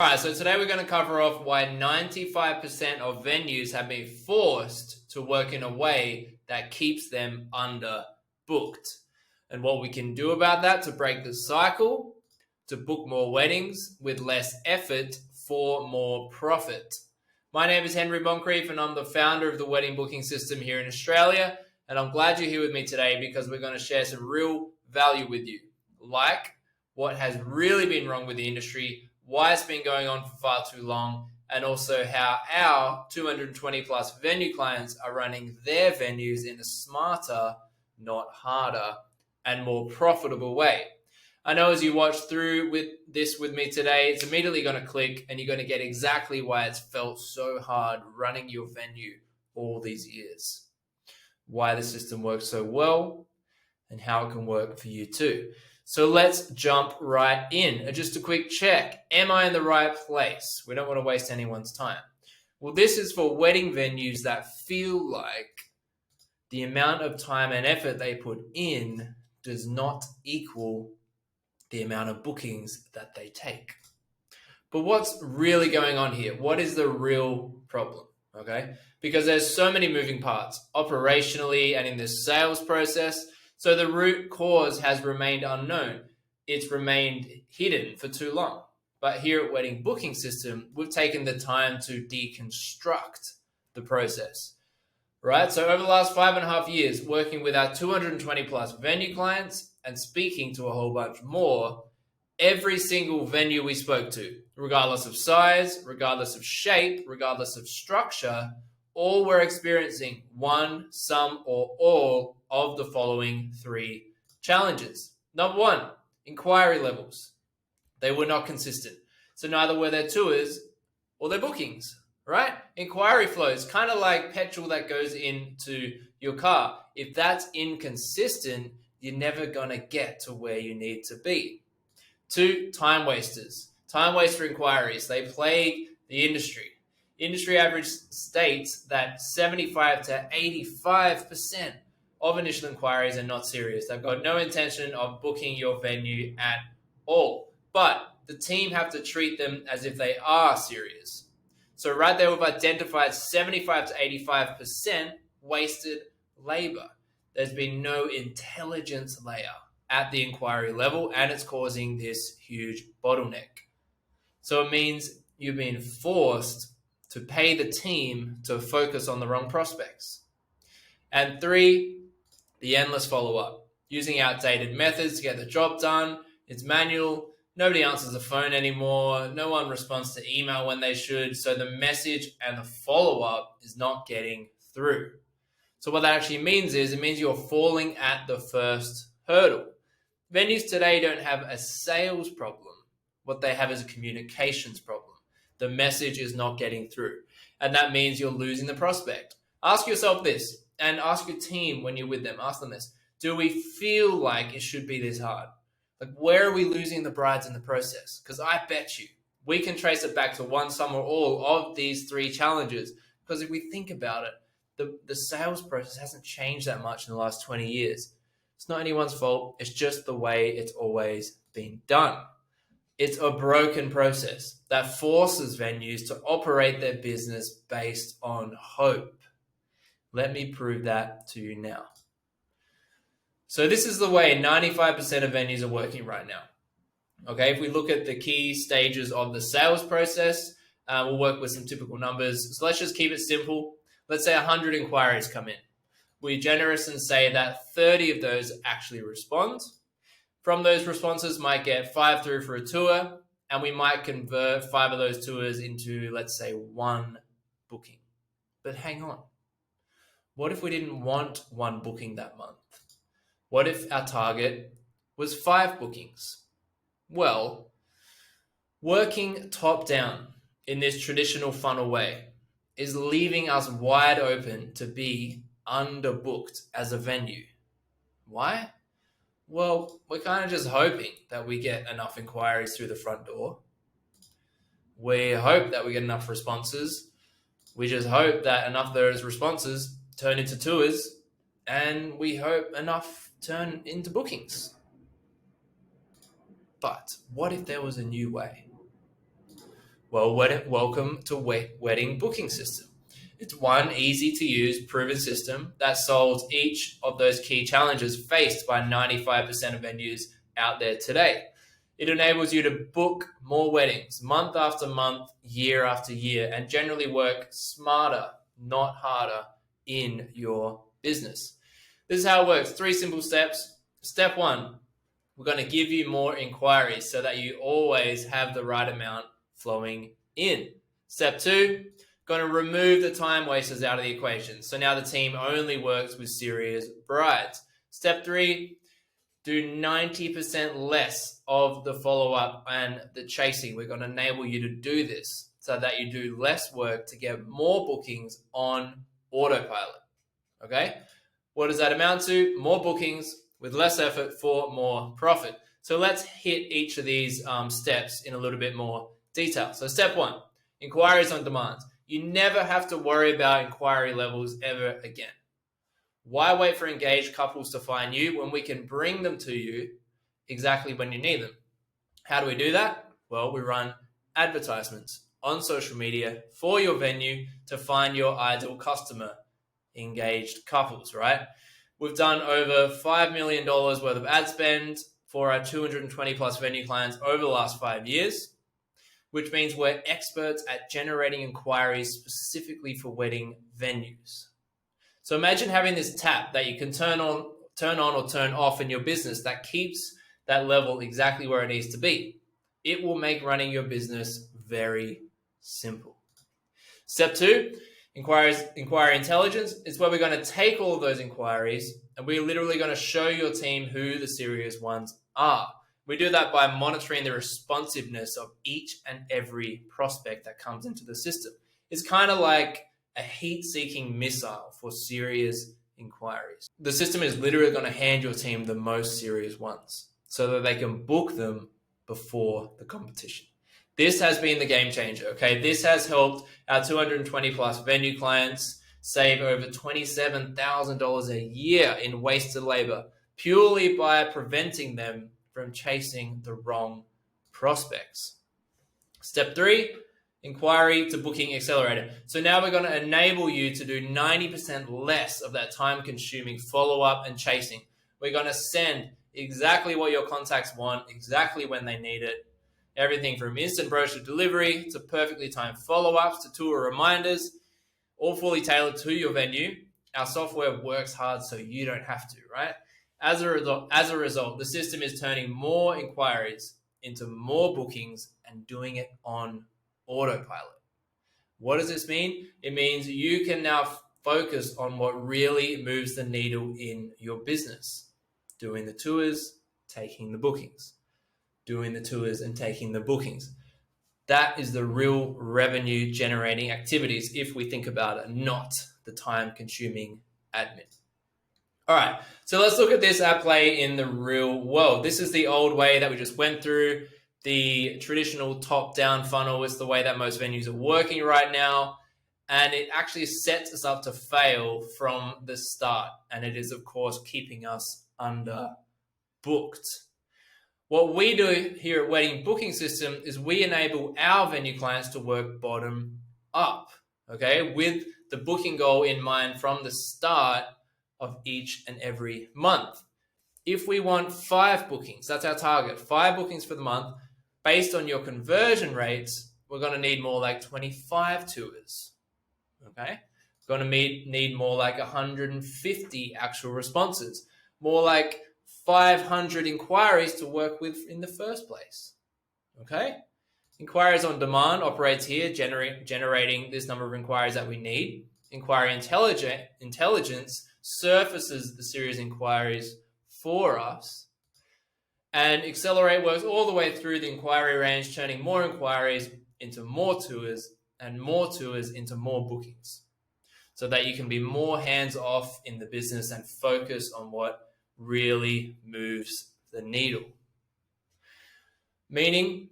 All right, so today we're going to cover off why 95% of venues have been forced to work in a way that keeps them underbooked, and what we can do about that to break the cycle, to book more weddings with less effort for more profit. My name is Henry Moncrief, and I'm the founder of the wedding booking system here in Australia, and I'm glad you're here with me today because we're going to share some real value with you, like what has really been wrong with the industry, why it's been going on for far too long, and also how our 220 plus venue clients are running their venues in a smarter, not harder, and more profitable way. I know as you watch through with me today, it's immediately going to click and you're going to get exactly why it's felt so hard running your venue all these years, why the system works so well, and how it can work for you too. So let's jump right in. And just a quick check. Am I in the right place? We don't want to waste anyone's time. Well, this is for wedding venues that feel like the amount of time and effort they put in does not equal the amount of bookings that they take. But what's really going on here? What is the real problem? Okay? Because there's so many moving parts operationally and in the sales process. So the root cause has remained unknown. It's remained hidden for too long. But here at Wedding Booking System, we've taken the time to deconstruct the process, right? So over the last 5.5 years, working with our 220 plus venue clients and speaking to a whole bunch more, every single venue we spoke to, regardless of size, regardless of shape, regardless of structure, all were experiencing one, some, or all of the following three challenges. Number one, inquiry levels. They were not consistent. So neither were their tours or their bookings, right? Inquiry flows, kind of like petrol that goes into your car. If that's inconsistent, you're never going to get to where you need to be. Two, time wasters. Time waster inquiries. They plague the industry. Industry average states that 75 to 85% of initial inquiries are not serious. They've got no intention of booking your venue at all. But the team have to treat them as if they are serious. So right there, we've identified 75 to 85% wasted labor. There's been no intelligence layer at the inquiry level, and it's causing this huge bottleneck. So it means you've been forced to pay the team to focus on the wrong prospects. And three, the endless follow-up. Using outdated methods to get the job done. It's manual. Nobody answers the phone anymore. No one responds to email when they should. So the message and the follow-up is not getting through. So what that actually means is it means you're falling at the first hurdle. Venues today don't have a sales problem. What they have is a communications problem. The message is not getting through. And that means you're losing the prospect. Ask yourself this, and ask your team when you're with them. Ask them this. Do we feel like it should be this hard? Like, where are we losing the brides in the process? Because I bet you we can trace it back to one, some, or all of these three challenges. Because if we think about it, the sales process hasn't changed that much in the last 20 years. It's not anyone's fault. It's just the way it's always been done. It's a broken process that forces venues to operate their business based on hope. Let me prove that to you now. So this is the way 95% of venues are working right now. Okay, if we look at the key stages of the sales process, we'll work with some typical numbers. So let's just keep it simple. Let's say 100 inquiries come in. We're generous and say that 30 of those actually respond. From those responses, might get 5 through for a tour, and we might convert 5 of those tours into, let's say, 1 booking. But hang on. What if we didn't want 1 booking that month? What if our target was 5 bookings? Well, working top down in this traditional funnel way is leaving us wide open to be underbooked as a venue. Why? Well, we're kind of just hoping that we get enough inquiries through the front door. We hope that we get enough responses. We just hope that enough of those responses turn into tours, and we hope enough turn into bookings. But what if there was a new way? Well, welcome to Wedding Booking System. It's one easy to use, proven system that solves each of those key challenges faced by 95% of venues out there today. It enables you to book more weddings month after month, year after year, and generally work smarter, not harder in your business. This is how it works. 3 simple steps. Step 1, we're going to give you more inquiries so that you always have the right amount flowing in. Step 2, going to remove the time wasters out of the equation. So now the team only works with serious brides. Step 3, do 90% less of the follow-up and the chasing. We're going to enable you to do this so that you do less work to get more bookings on autopilot. Okay? What does that amount to? More bookings with less effort for more profit. So let's hit each of these steps in a little bit more detail. So step 1, inquiries on demand. You never have to worry about inquiry levels ever again. Why wait for engaged couples to find you when we can bring them to you exactly when you need them? How do we do that? Well, we run advertisements on social media for your venue to find your ideal customer, engaged couples, right? We've done over $5 million worth of ad spend for our 220 plus venue clients over the last 5 years, which means we're experts at generating inquiries specifically for wedding venues. So imagine having this tap that you can turn on or turn off in your business that keeps that level exactly where it needs to be. It will make running your business very simple. Step 2, inquiry intelligence is where we're going to take all of those inquiries and we're literally going to show your team who the serious ones are. We do that by monitoring the responsiveness of each and every prospect that comes into the system. It's kind of like a heat-seeking missile for serious inquiries. The system is literally going to hand your team the most serious ones so that they can book them before the competition. This has been the game changer, okay? This has helped our 220 plus venue clients save over $27,000 a year in wasted labor purely by preventing them from chasing the wrong prospects. Step 3, inquiry to booking accelerator. So now we're going to enable you to do 90% less of that time-consuming follow-up and chasing. We're going to send exactly what your contacts want, exactly when they need it. Everything from instant brochure delivery to perfectly timed follow-ups to tour reminders, all fully tailored to your venue. Our software works hard so you don't have to, right? As a result, the system is turning more inquiries into more bookings and doing it on autopilot. What does this mean? It means you can now focus on what really moves the needle in your business. Doing the tours, taking the bookings. Doing the tours and taking the bookings. That is the real revenue generating activities if we think about it, not the time consuming admin. All right, so let's look at this at play in the real world. This is the old way that we just went through. The traditional top-down funnel is the way that most venues are working right now, and it actually sets us up to fail from the start, and it is, of course, keeping us underbooked. What we do here at Wedding Booking System is we enable our venue clients to work bottom up, okay, with the booking goal in mind from the start of each and every month. If we want 5 bookings, that's our target, 5 bookings for the month, based on your conversion rates, we're going to need more like 25 tours, okay? We're going to need more like 150 actual responses, more like 500 inquiries to work with in the first place, okay? Inquiries on demand operates here, generating this number of inquiries that we need. Inquiry intelligence surfaces the serious inquiries for us. And Accelerate works all the way through the inquiry range, turning more inquiries into more tours and more tours into more bookings so that you can be more hands-off in the business and focus on what really moves the needle. Meaning,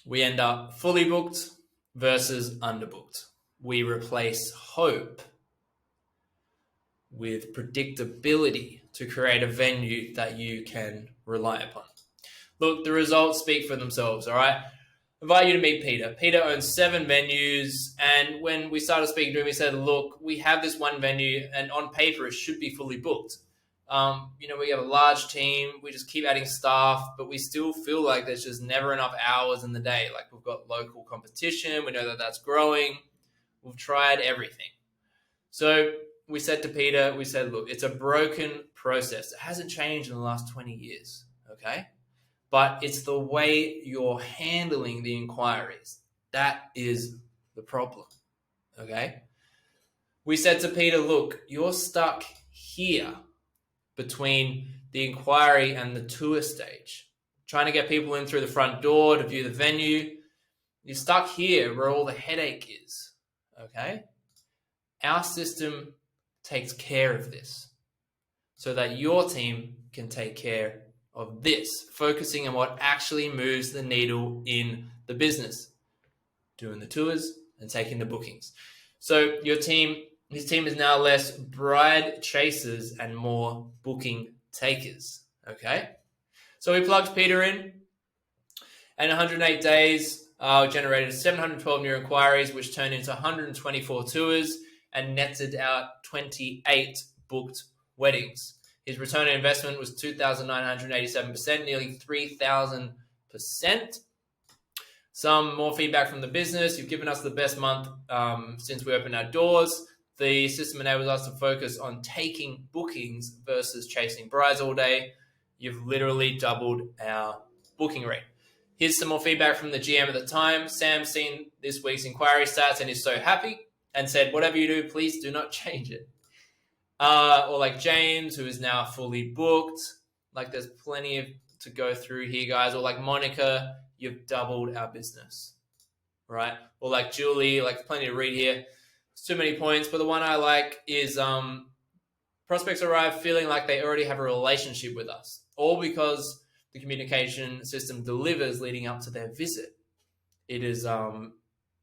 we end up fully booked versus underbooked. We replace hope with predictability to create a venue that you can rely upon. Look, the results speak for themselves, all right? invite you to meet Peter. Peter owns 7 venues, and when we started speaking to him, he said, look, we have this one venue, and on paper, it should be fully booked. We have a large team, we just keep adding staff, but we still feel like there's just never enough hours in the day. Like, we've got local competition, we know that that's growing, we've tried everything. So we said to Peter, we said, look, it's a broken process. It hasn't changed in the last 20 years, okay? But it's the way you're handling the inquiries. That is the problem, okay? We said to Peter, look, you're stuck here between the inquiry and the tour stage, trying to get people in through the front door to view the venue. You're stuck here where all the headache is, okay? Our system takes care of this so that your team can take care of this, focusing on what actually moves the needle in the business, doing the tours and taking the bookings. So his team is now less bride chasers and more booking takers, okay? So we plugged Peter in, and 108 days generated 712 new inquiries, which turned into 124 tours and netted out 28 booked weddings. His return on investment was 2,987%, nearly 3,000%. Some more feedback from the business. You've given us the best month since we opened our doors. The system enables us to focus on taking bookings versus chasing brides all day. You've literally doubled our booking rate. Here's some more feedback from the GM at the time. Sam's seen this week's inquiry stats and is so happy and said, whatever you do, please do not change it. Or like James, who is now fully booked. Like, there's plenty to go through here, guys. Or like Monica, you've doubled our business, right? Or like Julie, like plenty to read here. It's too many points, but the one I like is prospects arrive feeling like they already have a relationship with us, all because the communication system delivers leading up to their visit. It has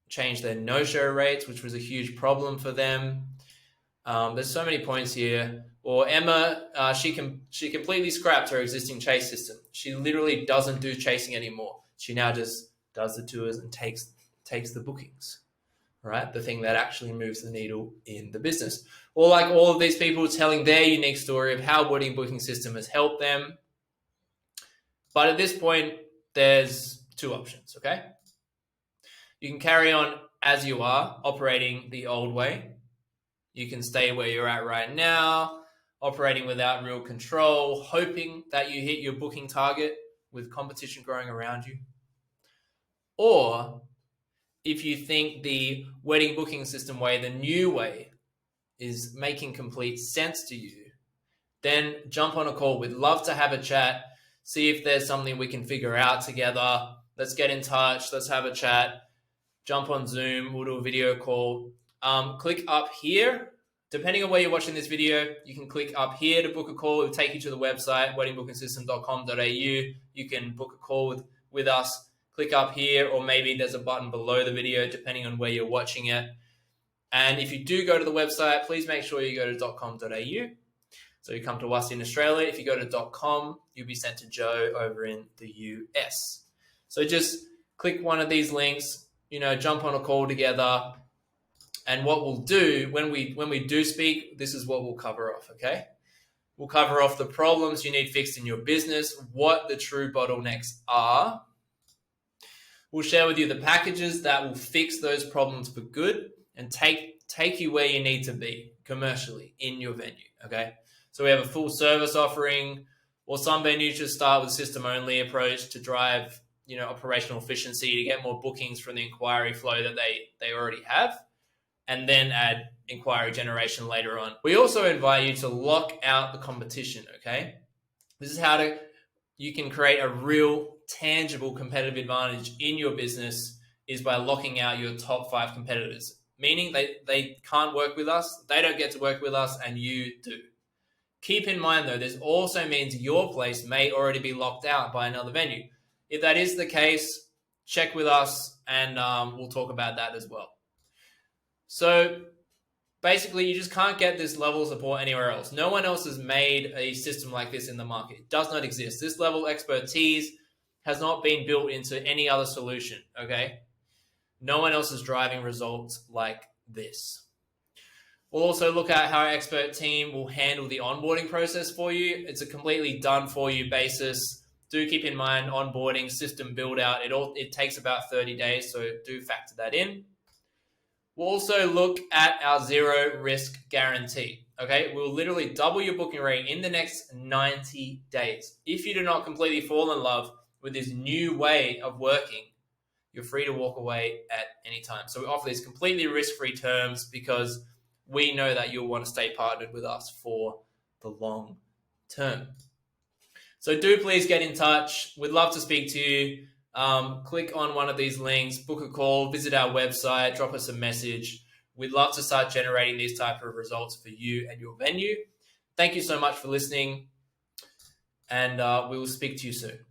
changed their no-show rates, which was a huge problem for them. There's so many points here. Or Emma, she completely scrapped her existing chase system. She literally doesn't do chasing anymore. She now just does the tours and takes the bookings, right? The thing that actually moves the needle in the business. Or like all of these people telling their unique story of how wedding booking system has helped them. But at this point, there's 2 options, okay? You can carry on as you are, operating the old way. You can stay where you're at right now, operating without real control, hoping that you hit your booking target with competition growing around you. Or if you think the wedding booking system way, the new way, is making complete sense to you, then jump on a call. We'd love to have a chat, see if there's something we can figure out together. Let's get in touch. Let's have a chat. Jump on Zoom. We'll do a video call. Click up here. Depending on where you're watching this video, you can click up here to book a call. It will take you to the website, weddingbookingsystem.com.au. You can book a call with us. Click up here, or maybe there's a button below the video, depending on where you're watching it. And if you do go to the website, please make sure you go to .com.au. So you come to us in Australia. If you go to .com, you'll be sent to Joe over in the US. So just click one of these links, jump on a call together. And what we'll do when we do speak, this is what we'll cover off, okay? We'll cover off the problems you need fixed in your business, what the true bottlenecks are. We'll share with you the packages that will fix those problems for good and take you where you need to be commercially in your venue, okay? So we have a full service offering, or some venues just start with system-only approach to drive, operational efficiency, to get more bookings from the inquiry flow that they already have, and then add inquiry generation later on. We also invite you to lock out the competition, okay? This is how you can create a real tangible competitive advantage in your business, is by locking out your top 5 competitors, meaning they can't work with us, they don't get to work with us, and you do. Keep in mind though, this also means your place may already be locked out by another venue. If that is the case, check with us and we'll talk about that as well. So basically, you just can't get this level of support anywhere else. No one else has made a system like this in the market. It does not exist. This level of expertise has not been built into any other solution, okay? No one else is driving results like this. We'll also look at how our expert team will handle the onboarding process for you. It's a completely done for you basis. Do keep in mind onboarding, system build out. It takes about 30 days, so do factor that in. We'll also look at our zero risk guarantee. Okay, we'll literally double your booking rate in the next 90 days. If you do not completely fall in love with this new way of working, you're free to walk away at any time. So we offer these completely risk-free terms because we know that you'll want to stay partnered with us for the long term. So do please get in touch. We'd love to speak to you. Click on one of these links, book a call, visit our website, drop us a message. We'd love to start generating these type of results for you and your venue. Thank you so much for listening, and we will speak to you soon.